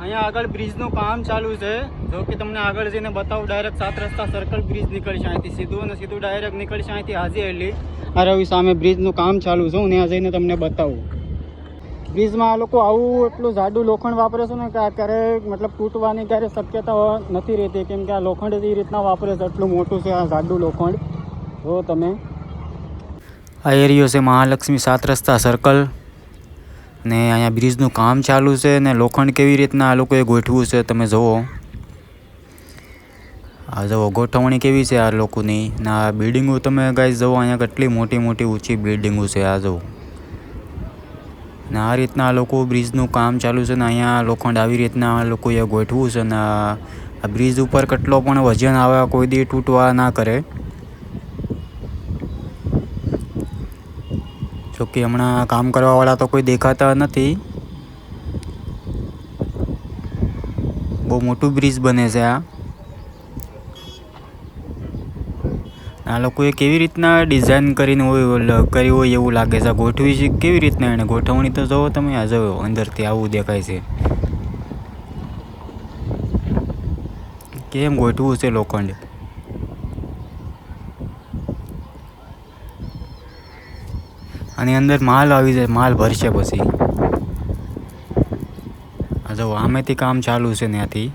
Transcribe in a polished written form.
અહીંયા આગળ બ્રિજનું કામ ચાલુ છે. જો કે તમને આગળ જઈને બતાવું, ડાયરેક્ટ 7 રસ્તા સર્કલ બ્રિજ નીકળશે અહીંથી સીધું, અને સીધું ડાયરેક્ટ નીકળશે અહીંથી હાજી અલી. આ રવિ સામે બ્રિજનું કામ ચાલુ છે. હું ત્યાં જઈને તમને બતાવું. બ્રિજમાં આ લોકો આવું એટલું જાડું લોખંડ વાપરે છે ને કે આ ક્યારેક મતલબ તૂટવાની ક્યારેય શક્યતા નથી રહેતી, કેમ કે આ લોખંડ એ રીતના વાપરે છે. એટલું મોટું છે આ જાડું લોખંડ. જો તમે આ એરિયો છે મહાલક્ષ્મી 7 રસ્તા સર્કલ, ને અહીંયા બ્રિજનું કામ ચાલુ છે ને લોખંડ કેવી રીતના આ લોકોએ ગોઠવું છે તમે જુઓ. આ જુઓ ગોઠવણી કેવી છે આ લોકોની. ને આ બિલ્ડિંગો તમે ગાઈસ જુઓ, અહીંયા કેટલી મોટી મોટી ઊંચી બિલ્ડિંગો છે. આ જુઓ ને આ રીતના આ લોકો બ્રિજનું કામ ચાલુ છે ને અહીંયા લોખંડ આવી રીતના આ લોકોએ ગોઠવું છે. ને આ બ્રિજ ઉપર કેટલો પણ વજન આવે કોઈ દી તૂટવા ના કરે. જોકે હમણાં કામ કરવાવાળા તો કોઈ દેખાતા નથી. બહુ મોટું બ્રિજ બને છે આ લોકોએ કેવી રીતના ડિઝાઇન કરીને કરી હોય એવું લાગે છે. ગોઠવી છે કેવી રીતના એને ગોઠવણી તો જુઓ તમે. આ જુઓ અંદરથી આવું દેખાય છે. કેમ ગોઠવું છે લોખંડ. આની અંદર માલ આવી જાય, માલ ભરશે પછી. આ જુઓ આમેથી કામ ચાલુ છે ત્યાંથી.